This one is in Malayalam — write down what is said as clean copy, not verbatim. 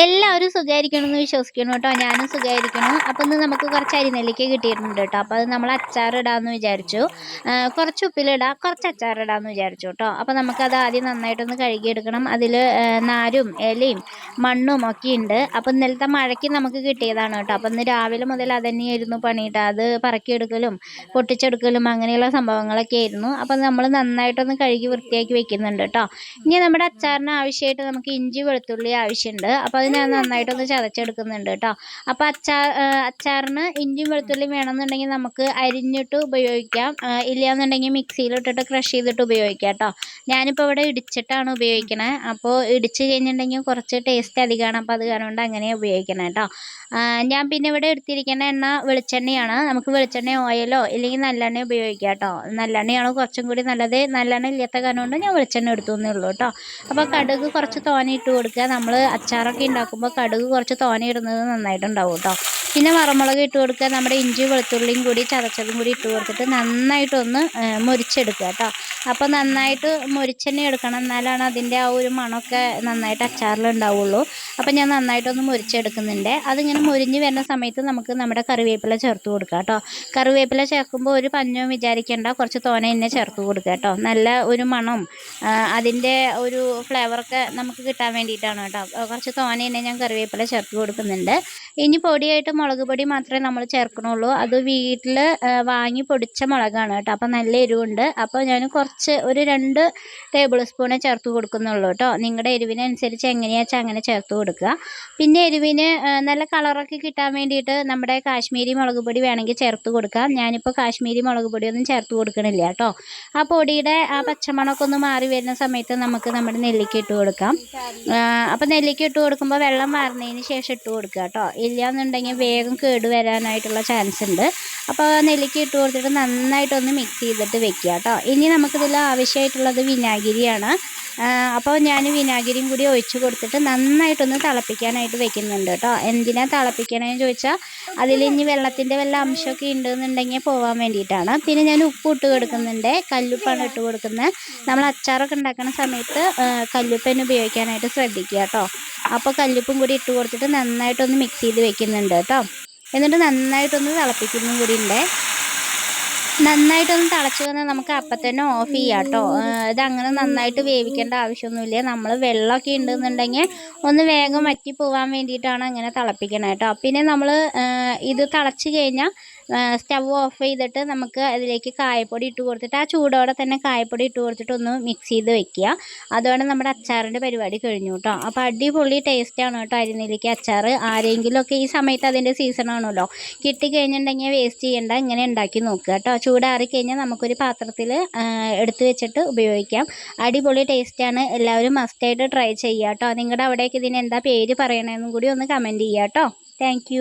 എല്ലാവരും സുഖമായിരിക്കണമെന്ന് വിശ്വസിക്കുന്നു കേട്ടോ. ഞാനും സുഖമായിരിക്കണം. അപ്പം ഇന്ന് നമുക്ക് കുറച്ച് അരിനെല്ലിക്ക കിട്ടിയിട്ടുണ്ട് കേട്ടോ. അപ്പോൾ അത് നമ്മൾ അച്ചാറിടാമെന്ന് വിചാരിച്ചു. കുറച്ച് ഉപ്പിലിടാം, കുറച്ച് അച്ചാറിടാമെന്ന് വിചാരിച്ചു കേട്ടോ. അപ്പോൾ നമുക്കത് ആദ്യം നന്നായിട്ടൊന്ന് കഴുകിയെടുക്കണം. അതിൽ നാരും ഇലയും മണ്ണും ഒക്കെ ഉണ്ട്. അപ്പോൾ ഇന്നലത്തെ മഴയ്ക്ക് നമുക്ക് കിട്ടിയതാണ് കേട്ടോ. അപ്പോൾ ഇന്ന് രാവിലെ മുതൽ അതന്നെയായിരുന്നു പണിയിട്ട്. അത് പറക്കിയെടുക്കലും പൊട്ടിച്ചെടുക്കലും അങ്ങനെയുള്ള സംഭവങ്ങളൊക്കെ ആയിരുന്നു. അപ്പോൾ നമ്മൾ നന്നായിട്ടൊന്ന് കഴുകി വൃത്തിയാക്കി വെക്കുന്നുണ്ട് കേട്ടോ. ഇനി നമ്മുടെ അച്ചാറിന് ആവശ്യമായിട്ട് നമുക്ക് ഇഞ്ചി വെളുത്തുള്ളി ആവശ്യമുണ്ട്. അപ്പോൾ അത് ഞാൻ നന്നായിട്ടൊന്ന് ചതച്ചെടുക്കുന്നുണ്ട് കേട്ടോ. അപ്പോൾ അച്ചാറിന് ഇഞ്ചിയും വെളുത്തുള്ളിയും വേണമെന്നുണ്ടെങ്കിൽ നമുക്ക് അരിഞ്ഞിട്ട് ഉപയോഗിക്കാം, ഇല്ലയെന്നുണ്ടെങ്കിൽ മിക്സിയിലിട്ടിട്ട് ക്രഷ് ചെയ്തിട്ട് ഉപയോഗിക്കാം കേട്ടോ. ഞാനിപ്പോൾ ഇവിടെ ഇടിച്ചിട്ടാണ് ഉപയോഗിക്കണേ. അപ്പോൾ ഇടിച്ച് കഴിഞ്ഞിട്ടുണ്ടെങ്കിൽ കുറച്ച് ടേസ്റ്റ് അധികമാണ്. അപ്പോൾ അത് കാരണം കൊണ്ട് അങ്ങനെ ഉപയോഗിക്കണം കേട്ടോ. ഞാൻ പിന്നെ ഇവിടെ എടുത്തിരിക്കുന്ന എണ്ണ വെളിച്ചെണ്ണയാണ്. നമുക്ക് വെളിച്ചെണ്ണ ഓയിലോ ഇല്ലെങ്കിൽ നല്ലെണ്ണ ഉപയോഗിക്കാം കേട്ടോ. നല്ലെണ്ണയാണ് കുറച്ചും കൂടി നല്ലത്. നല്ലെണ്ണ ഇല്ലാത്ത കാരണം കൊണ്ട് ഞാൻ വെളിച്ചെണ്ണ എടുത്തു എന്നേ ഉള്ളൂ കേട്ടോ. അപ്പോൾ കടുക് കുറച്ച് തോനെ ഇട്ട് കൊടുക്കുക. നമ്മൾ അച്ചാറൊക്കെ ഉണ്ടാക്കുമ്പോൾ കടുക് കുറച്ച് തോനെ ഇടുന്നത് നന്നായിട്ടുണ്ടാവും കേട്ടോ. പിന്നെ വറമുളക് ഇട്ട് കൊടുക്കുക. നമ്മുടെ ഇഞ്ചി വെളുത്തുള്ളിയും കൂടി ചതച്ചതും കൂടി ഇട്ട് കൊടുത്തിട്ട് നന്നായിട്ടൊന്ന് മുരിച്ചെടുക്കുക കേട്ടോ. അപ്പോൾ നന്നായിട്ട് മുരിച്ചെണ്ണ എടുക്കണം, എന്നാലാണ് അതിൻ്റെ ആ ഒരു മണമൊക്കെ നന്നായിട്ട് അച്ചാറിലുണ്ടാവുള്ളൂ. അപ്പോൾ ഞാൻ നന്നായിട്ടൊന്ന് മുരിച്ചെടുക്കുന്നുണ്ട്. അതിങ്ങനെ മുരിഞ്ഞ് വരുന്ന സമയത്ത് നമുക്ക് നമ്മുടെ കറിവേപ്പില ചേർത്ത് കൊടുക്കാം കേട്ടോ. കറിവേപ്പില ചേർക്കുമ്പോൾ ഒരു പഞ്ഞവും വിചാരിക്കേണ്ട, കുറച്ച് തോനെ തന്നെ ചേർത്ത് കൊടുക്കുക കേട്ടോ. നല്ല ഒരു മണം അതിൻ്റെ ഒരു ഫ്ലേവറൊക്കെ നമുക്ക് കിട്ടാൻ വേണ്ടിയിട്ടാണ് കേട്ടോ. കുറച്ച് തോനെ തന്നെ ഞാൻ കറിവേപ്പില ചേർത്ത് കൊടുക്കുന്നുണ്ട്. ഇനി പൊടിയായിട്ട് മുളക് പൊടി മാത്രമേ നമ്മൾ ചേർക്കണുള്ളൂ. അത് വീട്ടിൽ വാങ്ങി പൊടിച്ച മുളകാണ് കേട്ടോ. അപ്പോൾ നല്ല എരിവുണ്ട്. അപ്പോൾ ഞാൻ കുറച്ച് ഒരു 2 ടേബിൾ സ്പൂണേ ചേർത്ത് കൊടുക്കുന്നുള്ളൂ കേട്ടോ. നിങ്ങളുടെ എരിവിനനുസരിച്ച് എങ്ങനെയാണെന്ന് വെച്ചാൽ അങ്ങനെ ചേർത്ത് കൊടുക്കുക. പിന്നെ എരിവിന് നല്ല കളറൊക്കെ കിട്ടാൻ വേണ്ടിയിട്ട് നമ്മുടെ കാശ്മീരി മുളക് പൊടി വേണമെങ്കിൽ ചേർത്ത് കൊടുക്കാം. ഞാനിപ്പോൾ കാശ്മീരി മുളക് പൊടിയൊന്നും ചേർത്ത് കൊടുക്കണില്ല കേട്ടോ. ആ പൊടിയുടെ ആ പച്ചമണമൊക്കെ ഒന്ന് മാറി വരുന്ന സമയത്ത് നമുക്ക് നമ്മുടെ നെല്ലിക്ക ഇട്ട് കൊടുക്കാം. അപ്പോൾ നെല്ലിക്ക ഇട്ട് കൊടുക്കുമ്പോൾ വെള്ളം വാർന്നതിന് ശേഷം ഇട്ട് കൊടുക്കുക കേട്ടോ. ഇല്ലയെന്നുണ്ടെങ്കിൽ വേഗം കേട് വരാനായിട്ടുള്ള ചാൻസ് ഉണ്ട്. അപ്പോൾ നെല്ലിക്ക ഇട്ട് കൊടുത്തിട്ട് നന്നായിട്ടൊന്ന് മിക്സ് ചെയ്തിട്ട് വെക്കുക കേട്ടോ. ഇനി നമുക്കിതിൽ ആവശ്യമായിട്ടുള്ളത് വിനാഗിരിയാണ്. അപ്പോൾ ഞാൻ വിനാഗിരിയും കൂടി ഒഴിച്ച് കൊടുത്തിട്ട് നന്നായിട്ടൊന്ന് തിളപ്പിക്കാനായിട്ട് വെക്കുന്നുണ്ട് കേട്ടോ. എന്തിനാണ് തിളപ്പിക്കണമെന്ന് ചോദിച്ചാൽ അതിൽ ഇനി വെള്ളത്തിൻ്റെ വല്ല അംശമൊക്കെ ഉണ്ടെന്നുണ്ടെങ്കിൽ പോകാൻ വേണ്ടിയിട്ടാണ്. പിന്നെ ഞാൻ ഉപ്പ് ഇട്ട് കൊടുക്കുന്നുണ്ട്. കല്ലുപ്പാണ് ഇട്ട് കൊടുക്കുന്നത്. നമ്മൾ അച്ചാറൊക്കെ ഉണ്ടാക്കുന്ന സമയത്ത് കല്ലുപ്പ് തന്നെ ഉപയോഗിക്കാനായിട്ട് ശ്രദ്ധിക്കുക കേട്ടോ. അപ്പോൾ കല്ലുപ്പും കൂടി ഇട്ട് കൊടുത്തിട്ട് നന്നായിട്ടൊന്ന് മിക്സ് ചെയ്ത് വെക്കുന്നുണ്ട് കേട്ടോ. എന്നിട്ട് നന്നായിട്ടൊന്ന് തിളപ്പിക്കുന്നതും കൂടി ഉണ്ട്. നന്നായിട്ടൊന്ന് തിളച്ച് വന്നാൽ നമുക്ക് അപ്പം തന്നെ ഓഫ് ചെയ്യാം കേട്ടോ. ഇതങ്ങനെ നന്നായിട്ട് വേവിക്കേണ്ട ആവശ്യമൊന്നുമില്ല. നമ്മൾ വെള്ളമൊക്കെ ഉണ്ടെന്നുണ്ടെങ്കിൽ ഒന്ന് വേഗം വറ്റി പോകാൻ വേണ്ടിയിട്ടാണ് അങ്ങനെ തിളപ്പിക്കണം കേട്ടോ. പിന്നെ നമ്മൾ ഇത് തിളച്ച് കഴിഞ്ഞാൽ സ്റ്റവ് ഓഫ് ചെയ്തിട്ട് നമുക്ക് അതിലേക്ക് കായപ്പൊടി ഇട്ട് കൊടുത്തിട്ട് ആ ചൂടോടെ തന്നെ കായപ്പൊടി ഇട്ട് കൊടുത്തിട്ട് ഒന്ന് മിക്സ് ചെയ്ത് വെക്കുക. അതോടെ നമ്മുടെ അച്ചാറിൻ്റെ പരിപാടി കഴിഞ്ഞു കേട്ടോ. അപ്പോൾ അടിപൊളി ടേസ്റ്റാണ് കേട്ടോ അരിനെല്ലിക്ക അച്ചാർ. ആരെങ്കിലുമൊക്കെ ഈ സമയത്ത് അതിൻ്റെ സീസണാണല്ലോ, കിട്ടിക്കഴിഞ്ഞിട്ടുണ്ടെങ്കിൽ വേസ്റ്റ് ചെയ്യേണ്ട, ഇങ്ങനെ ഉണ്ടാക്കി നോക്കുക കേട്ടോ. ചൂടാറിക്കഴിഞ്ഞാൽ നമുക്കൊരു പാത്രത്തിൽ എടുത്ത് വെച്ചിട്ട് ഉപയോഗിക്കാം. അടിപൊളി ടേസ്റ്റാണ്. എല്ലാവരും മസ്റ്റായിട്ട് ട്രൈ ചെയ്യുക കേട്ടോ. നിങ്ങളുടെ അവിടേക്ക് ഇതിന് എന്താ പേര് പറയണമെന്നും കൂടി ഒന്ന് കമൻറ്റ് ചെയ്യുക കേട്ടോ. താങ്ക്